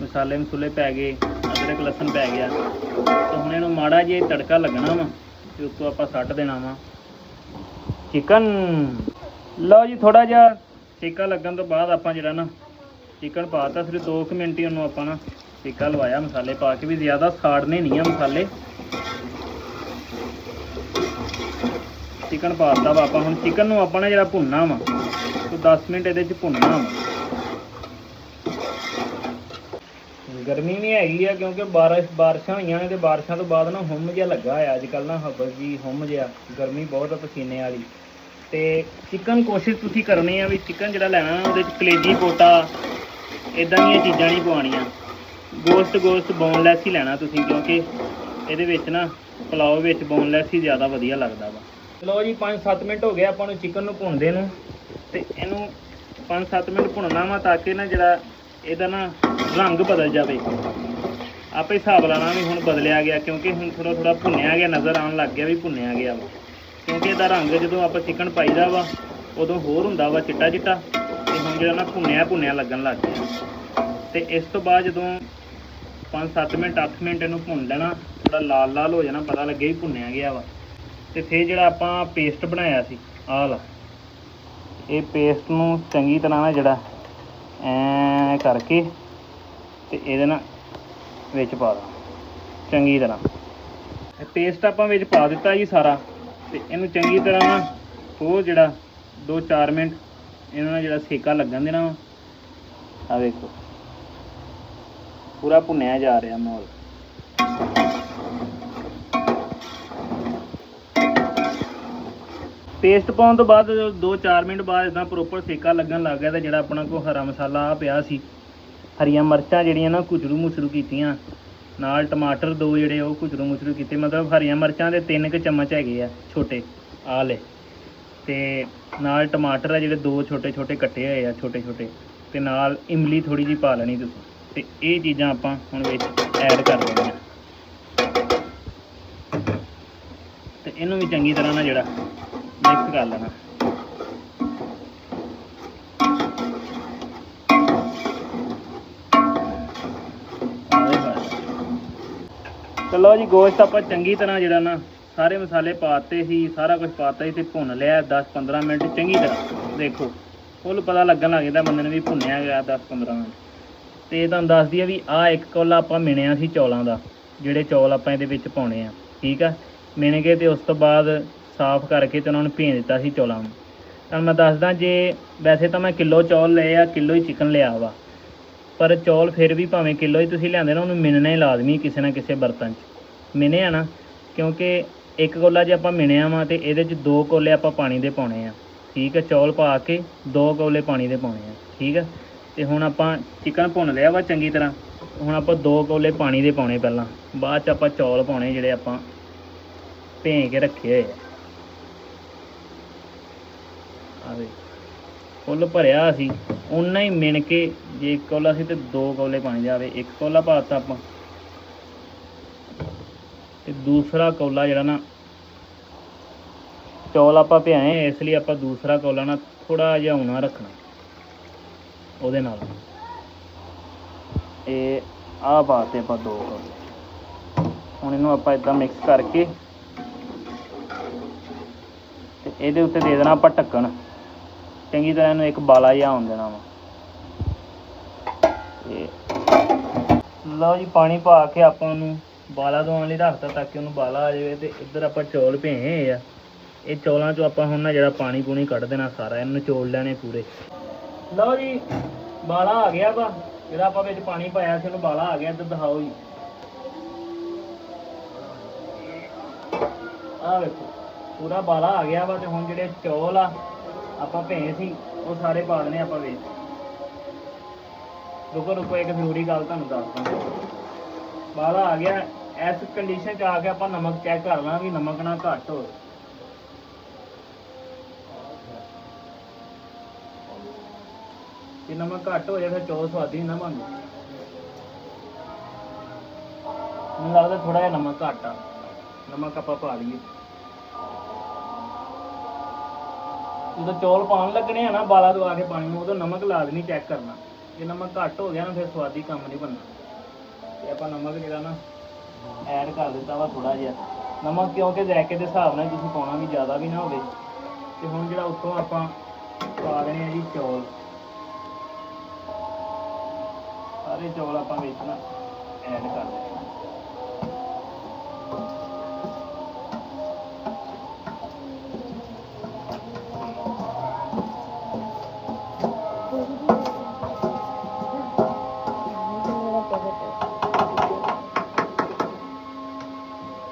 ਮਸਾਲੇ ਮਸੂਲੇ ਪੈ ਗਏ, ਅਦਰਕ ਲਸਣ ਪੈ ਗਿਆ। ਤੇ ਹੁਣ ਇਹਨੂੰ ਮਾੜਾ ਜਿਹਾ ਤੜਕਾ ਲੱਗਣਾ ਵਾ, ਤੇ ਉੱਤੋਂ ਆਪਾਂ ਸੁੱਟ ਦੇਣਾ ਵਾ ਚਿਕਨ। ਲਓ ਜੀ, ਥੋੜਾ ਜਿਹਾ ਸੇਕਾ ਲੱਗਣ ਤੋਂ ਬਾਅਦ ਆਪਾਂ ਜਿਹੜਾ ਨਾ ਚਿਕਨ ਪਾਤਾ। ਫਿਰ 2 ਮਿੰਟ ਹੀ ਉਹਨੂੰ ਆਪਾਂ ਨਾ ਸੇਕਾ ਲਵਾਇਆ, ਮਸਾਲੇ ਪਾ ਕੇ ਵੀ ਜ਼ਿਆਦਾ ਸਾੜਨੇ ਨਹੀਂ ਆ ਮਸਾਲੇ। ਚਿਕਨ ਪਾਤਾ ਵਾ ਆਪਾਂ। ਹੁਣ ਚਿਕਨ ਨੂੰ ਆਪਾਂ ਨਾ ਜਿਹੜਾ ਭੁੰਨਣਾ ਵਾ, ਤੇ 10 ਮਿੰਟ ਇਹਦੇ 'ਚ ਭੁੰਨਣਾ ਵਾ। ਗਰਮੀ ਵੀ ਹੈਗੀ ਆ ਕਿਉਂਕਿ ਬਾਰਿਸ਼ਾਂ ਹੋਈਆਂ ਨੇ, ਤੇ ਬਾਰਿਸ਼ਾਂ ਤੋਂ ਬਾਅਦ ਨਾ ਹੁੰਮ ਜਿਹਾ ਲੱਗਾ ਹੋਇਆ ਅੱਜ ਕੱਲ੍ਹ ਨਾ, ਹਬਲ ਜੀ ਹੁੰਮ ਜਿਹਾ, ਗਰਮੀ ਬਹੁਤ ਆ ਪਸੀਨੇ ਵਾਲੀ। ਤੇ ਚਿਕਨ ਕੋਸ਼ਿਸ਼ ਤੁਸੀਂ ਕਰਨੀ ਆ ਵੀ ਚਿਕਨ ਜਿਹੜਾ ਲੈਣਾ ਉਹਦੇ 'ਚ ਕਲੇਜੀ ਪੋਟਾ ਇੱਦਾਂ ਦੀਆਂ ਚੀਜ਼ਾਂ ਨਹੀਂ ਪਵਾਉਣੀਆਂ। ਗੋਸ਼ਤ ਬੋਨਲੈਸ ਹੀ ਲੈਣਾ ਤੁਸੀਂ, ਕਿਉਂਕਿ ਇਹਦੇ ਵਿੱਚ ਨਾ ਪੁਲਾਓ ਵਿੱਚ ਬੋਨਲੈਸ ਹੀ ਜ਼ਿਆਦਾ ਵਧੀਆ ਲੱਗਦਾ ਵਾ। ਚਲੋ ਜੀ, 5-7 ਮਿੰਟ ਹੋ ਗਏ ਆਪਾਂ ਨੂੰ ਚਿਕਨ ਨੂੰ ਭੁੰਨਦੇ ਨੂੰ। ਤੇ ਇਹਨੂੰ 5-7 ਮਿੰਟ ਭੁੰਨਣਾ ਵਾ ਤਾਂ ਕਿ ਨਾ ਜਿਹੜਾ ਇਹਦਾ ਨਾ ਰੰਗ ਬਦਲ ਜਾਵੇ। ਆਪੇ ਹਿਸਾਬ ਲਾਣਾ ਵੀ ਹੁਣ ਬਦਲਿਆ ਗਿਆ, ਕਿਉਂਕਿ ਹੁਣ ਥੋੜ੍ਹਾ ਭੁੰਨਿਆ ਗਿਆ, ਨਜ਼ਰ ਆਉਣ ਲੱਗ ਗਿਆ ਵੀ ਭੁੰਨਿਆ ਗਿਆ ਵਾ। ਕਿਉਂਕਿ ਇਹਦਾ ਰੰਗ ਜਦੋਂ ਆਪਾਂ ਚਿਕਨ ਪਾਈਦਾ ਵਾ ਉਦੋਂ ਹੋਰ ਹੁੰਦਾ ਵਾ ਚਿੱਟਾ। ਤੇ ਹੁਣ ਜਿਹੜਾ ਨਾ ਭੁੰਨਿਆ ਲੱਗਣ ਲੱਗ ਗਿਆ। ਤੇ ਇਸ ਤੋਂ ਬਾਅਦ ਜਦੋਂ 5-7 ਮਿੰਟ 8 ਮਿੰਟ ਇਹਨੂੰ ਭੁੰਨ ਲੈਣਾ, ਥੋੜਾ ਲਾਲ ਹੋ ਜਾਣਾ, ਪਤਾ ਲੱਗੇ ਵੀ ਭੁੰਨਿਆ ਗਿਆ ਵਾ। ਤੇ ਫਿਰ ਜਿਹੜਾ ਆਪਾਂ ਪੇਸਟ ਬਣਾਇਆ ਸੀ ਆਹ ਲਾ, ਇਹ ਪੇਸਟ ਨੂੰ ਚੰਗੀ ਤਰ੍ਹਾਂ ਨਾ ਜਿਹੜਾ ਐਂ ਕਰਕੇ ਤੇ ਇਹਦੇ ਨਾਲ ਵਿੱਚ ਪਾ ਦੇਣਾ ਚੰਗੀ ਤਰ੍ਹਾਂ। ਇਹ ਪੇਸਟ ਆਪਾਂ ਵਿੱਚ ਪਾ ਦਿੱਤਾ ਜੀ ਸਾਰਾ। ਤੇ ਇਹਨੂੰ ਚੰਗੀ ਤਰ੍ਹਾਂ ਨਾ ਹੋਰ ਜਿਹੜਾ 2-4 ਮਿੰਟ ਇਹਨਾਂ ਨਾਲ ਜਿਹੜਾ ਸੇਕਾ ਲੱਗਣ ਦੇਣਾ ਵਾ। ਆ ਵੇਖੋ ਪੂਰਾ ਭੁੰਨਿਆ ਜਾ ਰਿਹਾ ਮਾਹੌਲ। ਪੇਸਟ ਪਾਉਣ ਤੋਂ ਬਾਅਦ 2-4 ਮਿੰਟ ਬਾਅਦ ਇੱਦਾਂ ਪ੍ਰੋਪਰ ਸੇਕਾ ਲੱਗਣ ਲੱਗ ਗਿਆ। ਤੇ ਜਿਹੜਾ ਆਪਣਾ ਕੋਲ ਹਰਾ ਮਸਾਲਾ ਆ ਪਿਆ ਸੀ, ਹਰੀਆਂ ਮਿਰਚਾਂ ਜਿਹੜੀਆਂ ਨਾ ਕੁਚਰੂ ਕੀਤੀਆਂ, ਨਾਲ ਟਮਾਟਰ 2 ਜਿਹੜੇ ਉਹ ਕੁਚਰੂ ਕੀਤੇ। ਮਤਲਬ ਹਰੀਆਂ ਮਿਰਚਾਂ ਦੇ 3 ਕੁ ਚਮਚ ਹੈਗੇ ਆ ਛੋਟੇ ਆਹ ਲੈ, ਤੇ ਨਾਲ ਟਮਾਟਰ ਆ ਜਿਹੜੇ 2 ਛੋਟੇ ਕੱਟੇ ਹੋਏ ਆ ਛੋਟੇ। ਤੇ ਨਾਲ ਇਮਲੀ ਥੋੜ੍ਹੀ ਜਿਹੀ ਪਾ ਲੈਣੀ ਤੁਸੀਂ। ਤੇ ਇਹ ਚੀਜ਼ਾਂ ਆਪਾਂ ਹੁਣ ਵਿੱਚ ਐਡ ਕਰ ਦੇਣੀਆਂ। ਤੇ ਇਹਨੂੰ ਵੀ ਚੰਗੀ ਤਰ੍ਹਾਂ ਨਾਲ ਜਿਹੜਾ ਮਿਕਸ ਕਰ ਲੈਣਾ। ਚਲੋ ਜੀ, ਗੋਸ਼ਤ ਆਪਾਂ ਚੰਗੀ ਤਰ੍ਹਾਂ ਜਿਹੜਾ ਨਾ ਸਾਰੇ ਮਸਾਲੇ ਪਾਤੇ ਸੀ, ਸਾਰਾ ਕੁਝ ਪਾਤਾ ਸੀ, ਤੇ ਭੁੰਨ ਲਿਆ 10-15 ਮਿੰਟ ਚੰਗੀ ਤਰ੍ਹਾਂ। ਦੇਖੋ ਫੁੱਲ ਪਤਾ ਲੱਗਣ ਲੱਗ ਜਾਂਦਾ ਬੰਦੇ ਨੂੰ ਵੀ ਭੁੰਨਿਆ ਗਿਆ 10-15 ਮਿੰਟ। ਤੇ ਤੁਹਾਨੂੰ ਦੱਸ ਦਈਏ ਵੀ ਆਹ 1 ਕੌਲਾ ਆਪਾਂ ਮਿਣਿਆ ਸੀ ਚੌਲਾਂ ਦਾ, ਜਿਹੜੇ ਚੌਲ ਆਪਾਂ ਇਹਦੇ ਵਿੱਚ ਪਾਉਣੇ ਆ, ਠੀਕ ਆ। ਮਿਣ ਕੇ ਤੇ ਉਸ ਤੋਂ ਬਾਅਦ ਸਾਫ਼ ਕਰਕੇ ਤੇ ਉਹਨਾਂ ਨੂੰ ਭੇਜ ਦਿੱਤਾ ਸੀ ਚੌਲਾਂ ਨੂੰ। ਤੁਹਾਨੂੰ ਮੈਂ ਦੱਸਦਾ, ਜੇ ਵੈਸੇ ਤਾਂ ਮੈਂ ਕਿਲੋ ਚੌਲ ਲਏ ਆ, ਕਿਲੋ ਹੀ ਚਿਕਨ ਲਿਆ ਵਾ, ਪਰ ਚੌਲ ਫਿਰ ਵੀ ਭਾਵੇਂ ਕਿਲੋ ਹੀ ਤੁਸੀਂ ਲਿਆਂਦੇ ਨਾ, ਉਹਨੂੰ ਮਿਣਨਾ ਹੀ ਲਾਜ਼ਮੀ ਕਿਸੇ ਨਾ ਕਿਸੇ ਬਰਤਨ 'ਚ ਮਿਣਿਆ ਨਾ। ਕਿਉਂਕਿ 1 ਕੌਲਾ ਜੇ ਆਪਾਂ ਮਿਣਿਆ ਵਾ ਤੇ ਇਹਦੇ 'ਚ 2 ਕੌਲੇ ਆਪਾਂ ਪਾਣੀ ਦੇ ਪਾਉਣੇ ਆ, ਠੀਕ ਹੈ। ਚੌਲ ਪਾ ਕੇ 2 ਕੌਲੇ ਪਾਣੀ ਦੇ ਪਾਉਣੇ ਆ, ਠੀਕ ਹੈ। ਤੇ ਹੁਣ ਆਪਾਂ ਚਿਕਨ ਭੁੰਨ ਲਿਆ ਵਾ ਚੰਗੀ ਤਰ੍ਹਾਂ। ਹੁਣ ਆਪਾਂ 2 ਕੌਲੇ ਪਾਣੀ ਦੇ ਪਾਉਣੇ ਪਹਿਲਾਂ, ਬਾਅਦ 'ਚ ਆਪਾਂ ਚੌਲ ਪਾਉਣੇ ਜਿਹੜੇ ਆਪਾਂ ਭੇਂ ਕੇ ਰੱਖੇ ਹੋਏ ਆ। ਵੇ ਫੁੱਲ ਭਰਿਆ ਸੀ, ਓਨਾ ਹੀ ਮਿਣ ਕੇ, ਜੇ 1 ਕੌਲਾ ਸੀ ਤੇ 2 ਕੌਲੇ ਪਾਣੀ ਦੇ। ਆਵੇ 1 ਕੌਲਾ ਪਾ ਦਿੱਤਾ ਆਪਾਂ, ਤੇ ਦੂਸਰਾ ਕੌਲਾ ਜਿਹੜਾ ਨਾ ਚੌਲ ਆਪਾਂ ਭਿਆਏ, ਇਸ ਲਈ ਆਪਾਂ ਦੂਸਰਾ ਕੌਲਾ ਨਾ ਥੋੜ੍ਹਾ ਜਿਹਾ ਉਣਾ ਰੱਖਣਾ ਉਹਦੇ ਨਾਲ। ਇਹ ਆਹ ਪਾਤੇ ਆਪਾਂ 2 ਕੌਲੇ। ਹੁਣ ਇਹਨੂੰ ਆਪਾਂ ਇੱਦਾਂ ਮਿਕਸ ਕਰਕੇ ਤੇ ਇਹਦੇ ਉੱਤੇ ਦੇ ਦੇਣਾ ਆਪਾਂ ਢੱਕਣ, ਚੰਗੀ ਤਰ੍ਹਾਂ ਇਹਨੂੰ ਇੱਕ ਬਾਲਾ ਜਿਹਾ ਆਉਣ ਦੇਣਾ ਵਾ। ਤੇ ਲਓ ਜੀ, ਪਾਣੀ ਪਾ ਕੇ ਆਪਾਂ ਉਹਨੂੰ ਬਾਲਾ ਦਵਾਉਣ ਲਈ ਰੱਖਤਾ ਤਾਂ ਕਿ ਉਹਨੂੰ ਬਾਲਾ ਆ ਜਾਵੇ। ਤੇ ਇੱਧਰ ਆਪਾਂ ਚੌਲ ਭੇਏ ਆ, ਇਹ ਚੌਲਾਂ 'ਚੋਂ ਆਪਾਂ ਹੁਣ ਨਾ ਜਿਹੜਾ ਪਾਣੀ ਪੂਣੀ ਕੱਢ ਦੇਣਾ ਸਾਰਾ, ਇਹਨੂੰ ਨਿਚੋੜ ਲੈਣੇ ਪੂਰੇ। ਲਓ ਜੀ, ਬਾਲਾ ਆ ਗਿਆ ਵਾ, ਜਿਹੜਾ ਆਪਾਂ ਵਿੱਚ ਪਾਣੀ ਪਾਇਆ ਸੀ ਉਹਨੂੰ ਬਾਲਾ ਆ ਗਿਆ। ਇੱਧਰ ਦਿਖਾਓ ਜੀ, ਆਹ ਵੇਖੋ ਪੂਰਾ ਬਾਲਾ ਆ ਗਿਆ ਵਾ। ਤੇ ਹੁਣ ਜਿਹੜੇ ਚੌਲ ਆ ਆਪਾਂ ਭੇਏ ਸੀ ਉਹ ਸਾਰੇ ਪਾ ਦੇਣੇ ਆਪਾਂ ਵਿੱਚ। ਰੁਕੋ ਇੱਕ ਜ਼ਰੂਰੀ ਗੱਲ ਤੁਹਾਨੂੰ ਦੱਸਦਾ, ਬਾਲਾ ਆ ਗਿਆ। ਇਸ ਕੰਡੀਸ਼ਨ 'ਚ ਆ ਕੇ ਆਪਾਂ ਨਮਕ ਚੈੱਕ ਕਰ ਲਾਂ ਵੀ ਨਮਕ ਨਾ ਘੱਟ ਹੋਵੇ। ਜੇ ਨਮਕ ਘੱਟ ਹੋ ਜਾਏ ਫਿਰ ਚੌਲ ਸਵਾਦੀ ਨਾ ਬਣਦੇ। ਮੈਨੂੰ ਲੱਗਦਾ ਥੋੜਾ ਜਿਹਾ ਨਮਕ ਘੱਟ ਆ, ਨਮਕ ਆਪਾਂ ਪਾ ਲਈਏ। ਜਦੋਂ ਚੌਲ ਪਾਉਣ ਲੱਗਣੇ ਆ ਨਾ ਬਾਲਾ ਦਵਾ ਕੇ ਪਾਣੀ ਨੂੰ, ਉਦੋਂ ਨਮਕ ਲਾਜ਼ਮੀ ਚੈੱਕ ਕਰਨਾ। ਜੇ ਨਮਕ ਘੱਟ ਹੋ ਗਿਆ ਨਾ ਫਿਰ ਸਵਾਦੀ ਕੰਮ ਨਹੀਂ ਬਣਨਾ। ਤੇ ਆਪਾਂ ਨਮਕ ਜਿਹੜਾ ਨਾ ਐਡ ਕਰ ਦਿੱਤਾ ਵਾ ਥੋੜਾ ਜਿਹਾ ਨਮਕ, ਕਿਉਂਕਿ ਜ਼ਾਇਕੇ ਦੇ ਹਿਸਾਬ ਨਾਲ ਤੁਸੀਂ ਪਾਉਣਾ ਵੀ ਜ਼ਿਆਦਾ ਵੀ ਨਾ ਹੋਵੇ। ਤੇ ਹੁਣ ਜਿਹੜਾ ਉੱਤੋਂ ਆਪਾਂ ਪਾ ਦੇਣੇ ਆ ਜੀ ਚੌਲ, ਸਾਰੇ ਚੌਲ ਆਪਾਂ ਵਿੱਚ ਨਾ ਐਡ ਕਰ ਦੇਣੇ।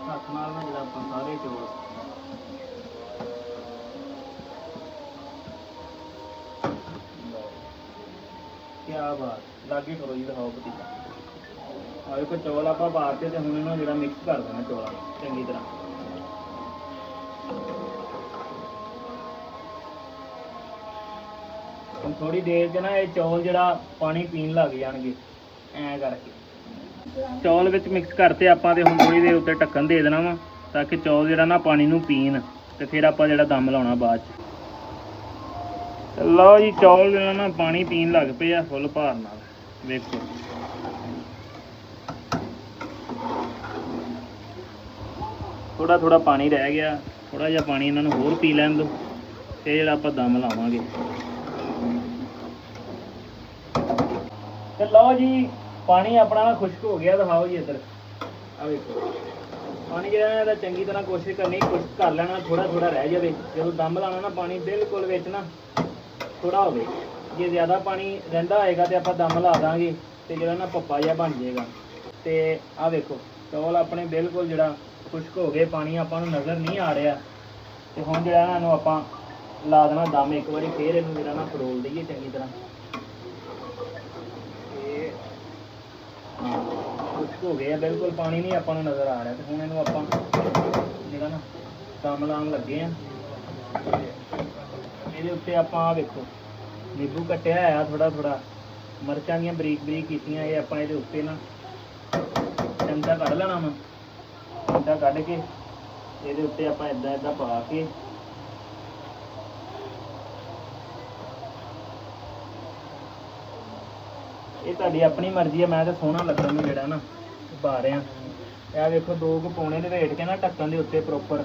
ਹੱਥ ਨਾਲ ਨਾ ਜਿਹੜਾ ਆਪਾਂ ਸਾਰੇ ਚੌਲ ਕਿਆ ਬਾਤ, ਲਾਗੇ ਕਰੋ ਜੀ, ਦਿਖਾਓ ਪਤੀਲਾ। ਆਹ ਦੇਖੋ ਚੌਲ ਆਪਾਂ ਪਾਤੇ ਤੇ ਹੁਣ ਇਹਨੂੰ ਜਿਹੜਾ ਮਿਕਸ ਕਰ ਦੇਣਾ ਚੌਲਾਂ ਨੂੰ ਚੰਗੀ ਤਰ੍ਹਾਂ। ਹੁਣ ਥੋੜੀ ਦੇਰ 'ਚ ਨਾ ਇਹ ਚੌਲ ਜਿਹੜਾ ਪਾਣੀ ਪੀਣ ਲੱਗ ਜਾਣਗੇ, ਐਂ ਕਰਕੇ। ਚੌਲ ਵਿੱਚ ਮਿਕਸ ਕਰਤੇ ਆਪਾਂ ਤੇ ਹੁਣ ਥੋੜੀ ਦੇਰ ਉੱਤੇ ਢੱਕਣ ਦੇ ਦੇਣਾ ਵਾ ਤਾਂ ਕਿ ਚੌਲ ਜਿਹੜਾ ਨਾ ਪਾਣੀ ਨੂੰ ਪੀਣ, ਤੇ ਫਿਰ ਆਪਾਂ ਜਿਹੜਾ ਦਮ ਲਾਉਣਾ ਬਾਅਦ 'ਚ। ਲਓ ਜੀ, ਚੌਲ ਜਿਹੜਾ ਨਾ ਪਾਣੀ ਪੀਣ ਲੱਗ ਪਏ ਆ ਫੁੱਲ ਭਾਰ ਨਾਲ, ਵੇਖੋ। ਥੋੜਾ ਪਾਣੀ ਰਹਿ ਗਿਆ, ਥੋੜਾ ਜਿਹਾ ਪਾਣੀ ਇਹਨਾਂ ਨੂੰ ਹੋਰ ਪੀ ਲੈਣ ਦਿਓ, ਤੇ ਜਿਹੜਾ ਆਪਾਂ ਦਮ ਲਾਵਾਂਗੇ। ਤੇ ਲਓ ਜੀ, ਪਾਣੀ ਆਪਣਾ ਨਾ ਖੁਸ਼ਕ ਹੋ ਗਿਆ, ਦਿਖਾਓ ਜੀ ਇੱਧਰ। ਆ ਵੇਖੋ ਪਾਣੀ ਜਿਹੜਾ ਇਹਦਾ ਚੰਗੀ ਤਰ੍ਹਾਂ ਕੋਸ਼ਿਸ਼ ਕਰਨੀ ਖੁਸ਼ਕ ਕਰ ਲੈਣਾ, ਥੋੜਾ ਰਹਿ ਜਾਵੇ। ਜਦੋਂ ਦਮ ਲਾਉਣਾ ਨਾ ਪਾਣੀ ਬਿਲਕੁਲ ਵਿੱਚ ਨਾ ਥੋੜਾ ਹੋਵੇ। ਜੇ ਜ਼ਿਆਦਾ ਪਾਣੀ ਰਹਿੰਦਾ ਹੋਏਗਾ ਤੇ ਆਪਾਂ ਦਮ ਲਾ ਦਾਂਗੇ ਤੇ ਜਿਹੜਾ ਨਾ ਪੱਪਾ ਜਿਹਾ ਬਣ ਜਾਏਗਾ। ਤੇ ਆਹ ਵੇਖੋ ਚੌਲ ਆਪਣੇ ਬਿਲਕੁਲ ਜਿਹੜਾ ਖੁਸ਼ਕ ਹੋ ਗਏ, ਪਾਣੀ ਆਪਾਂ ਨੂੰ ਨਜ਼ਰ ਨਹੀਂ ਆ ਰਿਹਾ। ਤੇ ਹੁਣ ਜਿਹੜਾ ਨਾ ਇਹਨੂੰ ਆਪਾਂ ਲਾ ਦੇਣਾ ਦਮ ਇੱਕ ਵਾਰੀ, ਫੇਰ ਇਹਨੂੰ ਜਿਹੜਾ ਨਾ ਫਰੋਲ ਦਈਏ ਚੰਗੀ ਤਰ੍ਹਾਂ। ਤੇ ਖੁਸ਼ਕ ਹੋ ਗਏ ਆ ਬਿਲਕੁਲ, ਪਾਣੀ ਨਹੀਂ ਆਪਾਂ ਨੂੰ ਨਜ਼ਰ ਆ ਰਿਹਾ। ਤੇ ਹੁਣ ਇਹਨੂੰ ਆਪਾਂ ਜਿਹੜਾ ਨਾ ਦਮ ਲਾਉਣ ਲੱਗੇ ਆ। ਇਹਦੇ ਉੱਤੇ ਆਪਾਂ ਆਹ ਵੇਖੋ ਨਿੰਬੂ ਕੱਟਿਆ ਹੋਇਆ ਥੋੜਾ, ਮਿਰਚਾਂ ਦੀਆਂ ਬਰੀਕ ਕੀਤੀਆਂ, ਇਹ ਆਪਾਂ ਇਹਦੇ ਉੱਤੇ ਨਾ ਚਮਚਾ ਕੱਢ ਲੈਣਾ ਵਾ। ਚਮਚਾ ਕੱਢ ਕੇ ਇਹਦੇ ਉੱਤੇ ਆਪਾਂ ਇੱਦਾਂ ਪਾ ਕੇ ਇਹ ਤੁਹਾਡੀ ਆਪਣੀ ਮਰਜ਼ੀ ਹੈ। ਮੈਂ ਤਾਂ ਸੋਹਣਾ ਲੱਗਣ ਨੂੰ ਜਿਹੜਾ ਨਾ ਪਾ ਰਿਹਾ। ਇਹ ਵੇਖੋ 2 ਕੁ ਪੌਣੇ ਦੇ ਵੇਟ ਕੇ ਨਾ ਢੱਕਣ ਦੇ ਉੱਤੇ ਪ੍ਰੋਪਰ,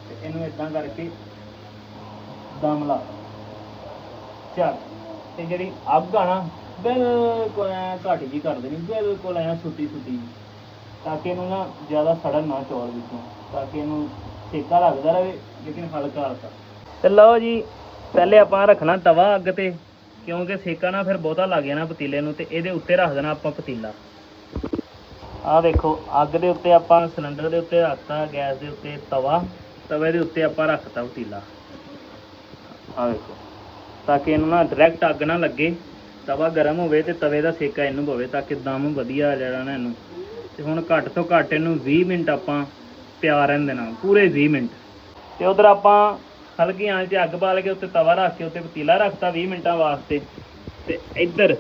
ਤੇ ਇਹਨੂੰ ਇੱਦਾਂ ਕਰਕੇ ਦਮ ਲਾ ਚੱਲ। ਤੇ ਜਿਹੜੀ ਅੱਗ ਆ ਨਾ ਬਿਲਕੁਲ ਐਂ ਘੱਟ ਜੀ ਕਰ ਦੇਣੀ, ਬਿਲਕੁਲ ਐਂ ਸੁੱਤੀ ਜੀ, ਤਾਂ ਕਿ ਇਹਨੂੰ ਨਾ ਜ਼ਿਆਦਾ ਸੜਨ ਨਾ ਚੌਲ ਵਿੱਚੋਂ, ਤਾਂ ਕਿ ਇਹਨੂੰ ਸੇਕਾ ਲੱਗਦਾ ਰਹੇ ਲੇਕਿਨ ਹਲਕਾ। ਤੇ ਲਓ ਜੀ, ਪਹਿਲੇ ਆਪਾਂ ਰੱਖਣਾ ਤਵਾ ਅੱਗ ਤੇ, ਕਿਉਂਕਿ ਸੇਕਾ ਨਾ ਫਿਰ ਬਹੁਤਾ ਲੱਗ ਜਾਣਾ ਪਤੀਲੇ ਨੂੰ। ਤੇ ਇਹਦੇ ਉੱਤੇ ਰੱਖ ਦੇਣਾ ਆਪਾਂ ਪਤੀਲਾ। ਆਹ ਦੇਖੋ ਅੱਗ ਦੇ ਉੱਤੇ ਆਪਾਂ ਸਿਲੰਡਰ ਦੇ ਉੱਤੇ ਰੱਖਤਾ, ਗੈਸ ਦੇ ਉੱਤੇ ਤਵੇ ਦੇ ਉੱਤੇ ਆਪਾਂ ਰੱਖਤਾ ਪਤੀਲਾ। ਆਹ ਵੇਖੋ, ਤਾਂ ਕਿ ਇਹਨੂੰ ਨਾ ਡਾਇਰੈਕਟ ਅੱਗ ਨਾ ਲੱਗੇ ਤਵਾ ਗਰਮ ਹੋਵੇ ਤੇ ਤਵੇ ਦਾ ਸੇਕਾ ਇਹਨੂੰ ਪਵੇ ਤਾਂ ਕਿ ਦਮ ਵਧੀਆ ਆ ਜਾਣਾ ਇਹਨੂੰ। ਤੇ ਹੁਣ ਘੱਟ ਤੋਂ ਘੱਟ ਇਹਨੂੰ 20 ਮਿੰਟ ਆਪਾਂ ਪਿਆ ਰਹਿਣ ਦੇਣਾ, ਪੂਰੇ 20 ਮਿੰਟ। ਤੇ ਉਧਰ ਆਪਾਂ ਹਲਕੀ ਆਂਚ ਤੇ ਅੱਗ ਬਾਲ ਕੇ ਉੱਤੇ ਤਵਾ ਰੱਖ ਕੇ ਉੱਤੇ ਪਤੀਲਾ ਰੱਖਤਾ 20 ਮਿੰਟਾਂ ਵਾਸਤੇ। ਤੇ ਇੱਧਰ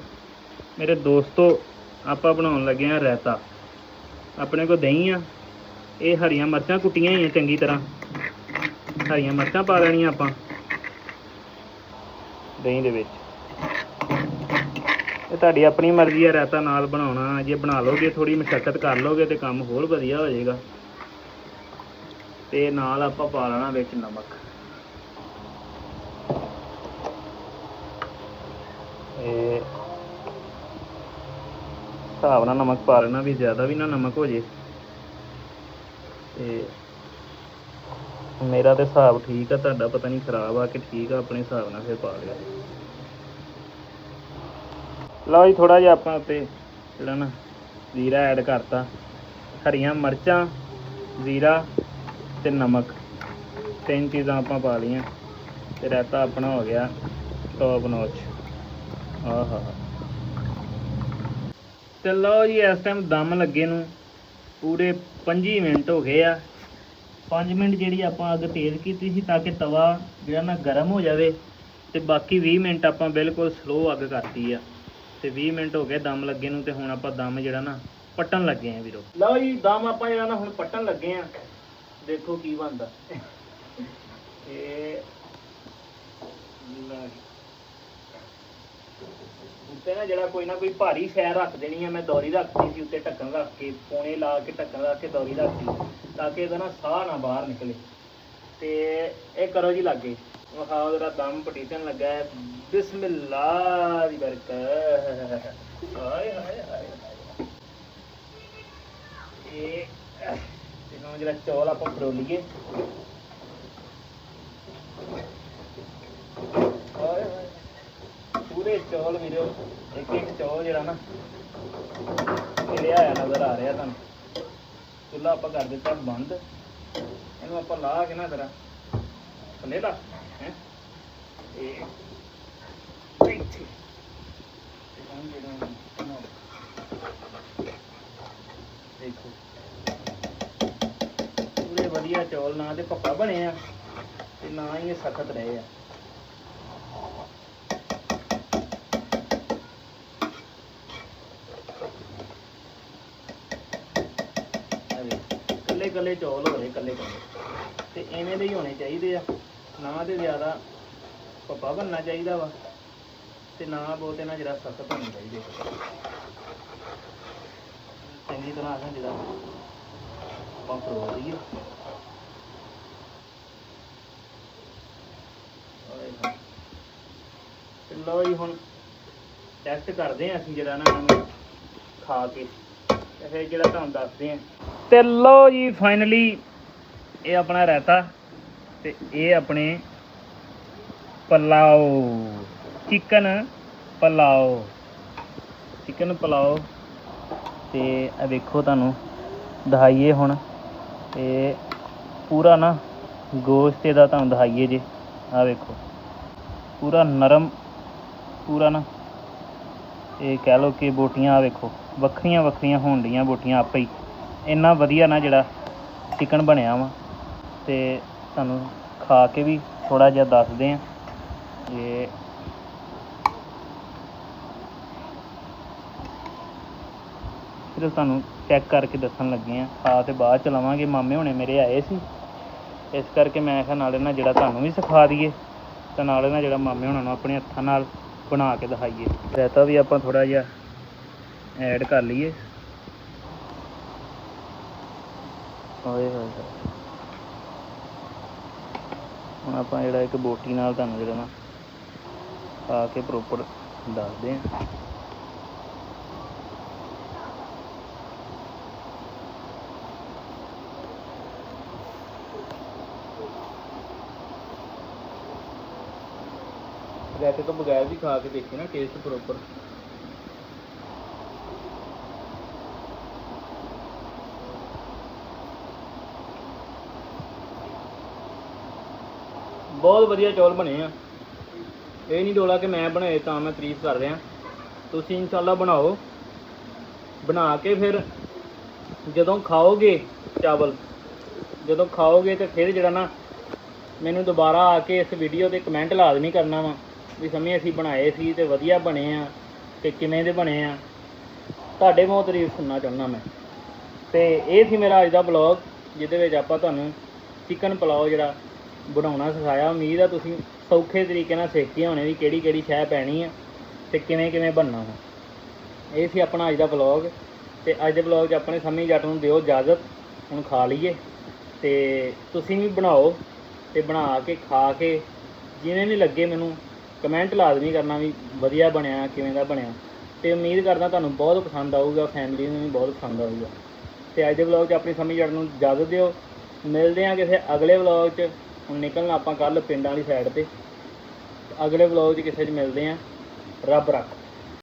ਮੇਰੇ ਦੋਸਤੋ ਆਪਾਂ ਬਣਾਉਣ ਲੱਗੇ ਹਾਂ ਰਾਇਤਾ। ਆਪਣੇ ਕੋਲ ਦਹੀਂ ਆ, ਇਹ ਹਰੀਆਂ ਮਿਰਚਾਂ ਕੁੱਟੀਆਂ ਹੋਈਆਂ ਚੰਗੀ ਤਰ੍ਹਾਂ, ਹਰੀਆਂ ਮਿਰਚਾਂ ਪਾ ਲੈਣੀਆਂ ਆਪਾਂ ਦਹੀਂ ਦੇ ਵਿੱਚ। ਇਹ ਤੁਹਾਡੀ ਆਪਣੀ ਮਰਜ਼ੀ ਹੈ ਰਾਇਤਾ ਨਾਲ ਬਣਾਉਣਾ, ਜੇ ਬਣਾ ਲਓਗੇ ਥੋੜ੍ਹੀ ਮਸ਼ੱਕਤ ਕਰ ਲਓਗੇ ਤਾਂ ਕੰਮ ਹੋਰ ਵਧੀਆ ਹੋ ਜਾਏਗਾ। ਤੇ ਨਾਲ ਆਪਾਂ ਪਾ ਲੈਣਾ ਵਿੱਚ ਨਮਕ। ਇਹ ਹਿਸਾਬ ਨਾਲ ਨਮਕ ਪਾ ਲੈਣਾ, ਵੀ ਜ਼ਿਆਦਾ ਵੀ ਨਾ ਨਮਕ ਹੋ ਜੇ। ਤੇ ਮੇਰਾ ਤਾਂ ਹਿਸਾਬ ਠੀਕ ਆ, ਤੁਹਾਡਾ ਪਤਾ ਨਹੀਂ ਖਰਾਬ ਆ ਕਿ ਠੀਕ ਆ, ਆਪਣੇ ਹਿਸਾਬ ਨਾਲ ਫਿਰ ਪਾ ਲਿਆ। ਲਓ ਜੀ ਥੋੜ੍ਹਾ ਜਿਹਾ ਆਪਾਂ ਉੱਤੇ ਜਿਹੜਾ ਨਾ ਜ਼ੀਰਾ ਐਡ ਕਰਤਾ, ਹਰੀਆਂ ਮਿਰਚਾਂ, ਜ਼ੀਰਾ ਅਤੇ ਨਮਕ, 3 ਚੀਜ਼ਾਂ ਆਪਾਂ ਪਾ ਲਈਆਂ ਅਤੇ ਰਾਇਤਾ ਆਪਣਾ ਹੋ ਗਿਆ ਟੌਪ ਨੌਚ। ਆਹਾ ਤੇ ਲਓ ਜੀ ਇਸ ਟਾਈਮ ਦਮ ਲੱਗੇ ਨੂੰ ਪੂਰੇ 25 ਮਿੰਟ ਹੋ ਗਏ ਆ। 5 ਮਿੰਟ ਜਿਹੜੀ ਆਪਾਂ ਅੱਗ ਤੇਜ਼ ਕੀਤੀ ਸੀ ਤਾਂ ਕਿ ਤਵਾ ਜਿਹੜਾ ਨਾ ਗਰਮ ਹੋ ਜਾਵੇ, ਅਤੇ ਬਾਕੀ 20 ਮਿੰਟ ਆਪਾਂ ਬਿਲਕੁਲ ਸਲੋਅ ਅੱਗ ਕਰਤੀ ਆ। ਤੇ 20 ਮਿੰਟ ਹੋ ਗਏ ਦਮ ਲੱਗੇ ਨੂੰ, ਤੇ ਹੁਣ ਆਪਾਂ ਦਮ ਜਿਹੜਾ ਨਾ ਪੱਟਣ ਲੱਗੇ ਆ ਵੀਰੋ। ਲਓ ਜੀ ਦਮ ਆਪਾਂ ਜਿਹੜਾ ਨਾ ਹੁਣ ਪੱਟਣ ਲੱਗੇ ਆ, ਦੇਖੋ ਕੀ ਬਣਦਾ। ਇਹ ਉੱਤੇ ਨਾ ਜਿਹੜਾ ਕੋਈ ਨਾ ਕੋਈ ਭਾਰੀ ਸ਼ੈ ਰੱਖ ਦੇਣੀ ਆ। ਮੈਂ ਦੌਰੀ ਰੱਖਦੀ ਸੀ ਉੱਤੇ ਢੱਕਣ ਰੱਖ ਕੇ, ਪੌਣੇ ਲਾ ਕੇ ਢੱਕਣ ਰੱਖ ਕੇ ਦੌਰੀ ਰੱਖਦੀ ਤਾਂ ਕਿ ਇਹਦਾ ਨਾ ਸਾਹ ਨਾ ਬਾਹਰ ਨਿਕਲੇ। ਤੇ ਇਹ ਕਰੋ ਜੀ ਲਾਗੇ, ਵਿਖਾਓ ਜਿਹੜਾ ਦਮ ਪਟੀਚਣ ਲੱਗਾ ਹੈ। ਬਿਸਮਿल्लाह ਦੀ ਬਰਕਤ। ਹਾਏ ਹਾਏ ਹਾਏ। ਇਹ ਹੁਣ ਜਿਹੜਾ ਚੌਲ ਆਪਾਂ ਫਰੋਲੀਏ। ਹਾਏ ਹਾਏ ਪੂਰੇ ਚੌਲ ਵੀਰੋ, ਇੱਕ ਇੱਕ ਚੌਲ ਜਿਹੜਾ ਨਾ ਖਿਲਿਆ ਹੋਇਆ ਨਜ਼ਰ ਆ ਰਿਹਾ ਤੁਹਾਨੂੰ। ਚੁੱਲ੍ਹਾ ਆਪਾਂ ਕਰ ਦਿੱਤਾ ਬੰਦ, ਇਹਨੂੰ ਆਪਾਂ ਲਾ ਕੇ ਨਾ ਜ਼ਰਾ ਥੱਲੇ ਲਾ ਹੈ ਇਹ ਇੱਥੇ। ਦੇਖੋ ਪੂਰੇ ਵਧੀਆ ਚੌਲ, ਨਾ ਤੇ ਭੱਪਾ ਬਣੇ ਆ ਤੇ ਨਾ ਹੀ ਇਹ ਸਖਤ ਰਹੇ ਆ। ਕੱਲੇ ਕੱਲੇ ਚੌਲ ਹੋ ਰਹੇ, ਕੱਲੇ ਕੱਲੇ, ਤੇ ਇਵੇਂ ਦੇ ਹੀ ਹੋਣੇ ਚਾਹੀਦੇ ਆ। ਨਾ ਤੇ ਜ਼ਿਆਦਾ ਭੱਪਾ ਬਣਨਾ ਚਾਹੀਦਾ ਵਾ, ਤੇ ਨਾ ਬਹੁਤੇ ਨਾ ਜਿਹੜਾ ਸਖਤ ਹੋਣੇ ਚਾਹੀਦੇ। ਚੰਗੀ ਤਰ੍ਹਾਂ ਨਾ ਜਿਹੜਾ ਆਪਾਂ ਫਰੋਲ ਲਈਏ। ਤੇ ਲਓ ਜੀ ਹੁਣ ਟੈਸਟ ਕਰਦੇ ਹਾਂ ਅਸੀਂ ਜਿਹੜਾ ਨਾ ਇਹਨਾਂ ਨੂੰ ਖਾ ਕੇ, ਤੇ ਫਿਰ ਜਿਹੜਾ ਤੁਹਾਨੂੰ ਦੱਸਦੇ ਹਾਂ। ਤੇ ਲਓ ਜੀ ਫਾਈਨਲੀ ਇਹ ਆਪਣਾ ਰਾਇਤਾ ਤੇ ਇਹ ਆਪਣੇ ਪਲਾਓ, ਚਿਕਨ ਪਲਾਓ, ਚਿਕਨ ਪਲਾਓ। ਤੇ ਇਹ ਵੇਖੋ ਤੁਹਾਨੂੰ ਦਿਖਾਈਏ ਹੁਣ, ਤੇ ਪੂਰਾ ਨਾ ਗੋਸ਼ਤ ਇਹਦਾ ਤੁਹਾਨੂੰ ਦਿਖਾਈਏ ਜੇ। ਆਹ ਵੇਖੋ ਪੂਰਾ ਨਰਮ, ਪੂਰਾ ਨਾ ਇਹ ਕਹਿ ਲਓ ਕਿ ਬੋਟੀਆਂ ਆਹ ਵੇਖੋ ਵੱਖਰੀਆਂ ਵੱਖਰੀਆਂ ਹੋਣ ਡੀਆਂ ਬੋਟੀਆਂ ਆਪੇ ਹੀ। ਇੰਨਾ ਵਧੀਆ ਨਾ ਜਿਹੜਾ ਚਿਕਨ ਬਣਿਆ ਵਾ, ਤੇ ਤੁਹਾਨੂੰ ਖਾ ਕੇ ਵੀ ਥੋੜ੍ਹਾ ਜਿਹਾ ਦੱਸਦੇ ਹਾਂ। ਇਹ ਸਿਰਫ ਤੁਹਾਨੂੰ ਚੈੱਕ ਕਰਕੇ ਦੱਸਣ ਲੱਗੇ ਹਾਂ, ਖਾ ਤੇ ਬਾਅਦ 'ਚ ਲਵਾਂਗੇ। ਮਾਮੇ ਹੁਣੇ ਮੇਰੇ ਆਏ ਸੀ, ਇਸ ਕਰਕੇ ਮੈਂ ਕਿਹਾ ਨਾਲੇ ਨਾ ਜਿਹੜਾ ਤੁਹਾਨੂੰ ਵੀ ਸਿਖਾ ਦਈਏ, ਅਤੇ ਨਾਲੇ ਨਾ ਜਿਹੜਾ ਮਾਮੇ ਹੁਣਾਂ ਨੂੰ ਆਪਣੇ ਹੱਥਾਂ ਨਾਲ ਬਣਾ ਕੇ ਦਿਖਾਈਏ। ਰਾਇਤਾ ਵੀ ਆਪਾਂ ਥੋੜ੍ਹਾ ਜਿਹਾ ਐਡ ਕਰ ਲਈਏ। ਹੋਏ ਹੋਏ ਹੁਣ ਆਪਾਂ ਜਿਹੜਾ ਇੱਕ ਬੋਟੀ ਨਾਲ ਤੁਹਾਨੂੰ ਜਿਹੜਾ ਨਾ ਖਾ ਕੇ ਪ੍ਰੋਪਰ ਦੱਸਦੇ ਹਾਂ। ਰਾਇਤੇ ਤੋਂ ਬਗੈਰ ਵੀ ਖਾ ਕੇ ਦੇਖੇ ਨਾ ਟੇਸਟ ਪ੍ਰੋਪਰ। ਬਹੁਤ ਵਧੀਆ ਚੌਲ ਬਣੇ ਆ। ਇਹ ਨਹੀਂ ਡੋਲਾ ਕਿ ਮੈਂ ਬਣਾਏ ਤਾਂ ਮੈਂ ਤਾਰੀਫ ਕਰ ਰਿਹਾ। ਤੁਸੀਂ ਇਨਸ਼ਾਅੱਲਾ ਬਣਾਓ। ਬਣਾ ਕੇ ਫਿਰ ਜਦੋਂ ਖਾਓਗੇ ਚਾਵਲ, ਜਦੋਂ ਖਾਓਗੇ ਤੇ ਫਿਰ ਜਿਹੜਾ ਨਾ ਮੈਨੂੰ ਦੁਬਾਰਾ ਆ ਕੇ ਇਸ ਵੀਡੀਓ 'ਤੇ ਕਮੈਂਟ ਲਾਜ਼ਮੀ ਕਰਨਾ ਵਾ ਵੀ ਸਮੇਂ ਅਸੀਂ ਬਣਾਏ ਸੀ ਤੇ ਵਧੀਆ ਬਣੇ ਆ ਤੇ ਕਿਵੇਂ ਦੇ ਬਣੇ ਆ। ਤੁਹਾਡੇ ਮੂੰਹੋਂ ਤਾਰੀਫ ਸੁਣਨਾ ਚਾਹੁੰਦਾ ਮੈਂ। ਤੇ ਇਹ ਸੀ ਮੇਰਾ ਅੱਜ ਦਾ ਬਲੌਗ, ਜਿਹਦੇ ਵਿੱਚ ਆਪਾਂ ਤੁਹਾਨੂੰ ਚਿਕਨ ਪੁਲਾਓ ਜਿਹੜਾ ਬਣਾਉਣਾ ਸਿਖਾਇਆ। ਉਮੀਦ ਆ ਤੁਸੀਂ ਸੌਖੇ ਤਰੀਕੇ ਨਾਲ ਸਿੱਖ ਕੇ ਹੋਣੇ ਵੀ ਕਿਹੜੀ ਕਿਹੜੀ ਸ਼ੈ ਪੈਣੀ ਆ ਤੇ ਕਿਵੇਂ ਕਿਵੇਂ ਬਣਨਾ ਵਾ। ਇਹ ਸੀ ਆਪਣਾ ਅੱਜ ਦਾ ਬਲੌਗ। ਤੇ ਅੱਜ ਦੇ ਬਲੌਗ 'ਚ ਆਪਣੇ ਸੰਮੀ ਜੱਟ ਨੂੰ ਦਿਓ ਇਜਾਜ਼ਤ, ਹੁਣ ਖਾ ਲਈਏ। ਤੇ ਤੁਸੀਂ ਵੀ ਬਣਾਓ ਤੇ ਬਣਾ ਕੇ ਖਾ ਕੇ ਜਿਵੇਂ ਵੀ ਲੱਗੇ ਮੈਨੂੰ ਕਮੈਂਟ ਲਾਜ਼ਮੀ ਕਰਨਾ ਵੀ ਵਧੀਆ ਬਣਿਆ ਕਿਵੇਂ ਦਾ ਬਣਿਆ। ਤੇ ਉਮੀਦ ਕਰਦਾ ਤੁਹਾਨੂੰ ਬਹੁਤ ਪਸੰਦ ਆਊਗਾ, ਫੈਮਿਲੀ ਨੂੰ ਵੀ ਬਹੁਤ ਪਸੰਦ ਆਊਗਾ। ਤੇ ਅੱਜ ਦੇ ਵਲੌਗ 'ਚ ਆਪਣੀ ਸੰਮੀ ਜੱਟ ਨੂੰ ਇਜਾਜ਼ਤ ਦਿਓ। ਮਿਲਦੇ ਹਾਂ ਕਿਸੇ ਅਗਲੇ ਵਲੌਗ 'ਚ। ਹੁਣ ਨਿਕਲਣਾ ਆਪਾਂ ਕੱਲ੍ਹ ਪਿੰਡਾਂ ਵਾਲੀ ਸਾਈਡ 'ਤੇ। ਅਗਲੇ ਵਲੌਗ 'ਚ ਕਿਸੇ 'ਚ ਮਿਲਦੇ ਹਾਂ। ਰੱਬ ਰੱਖ।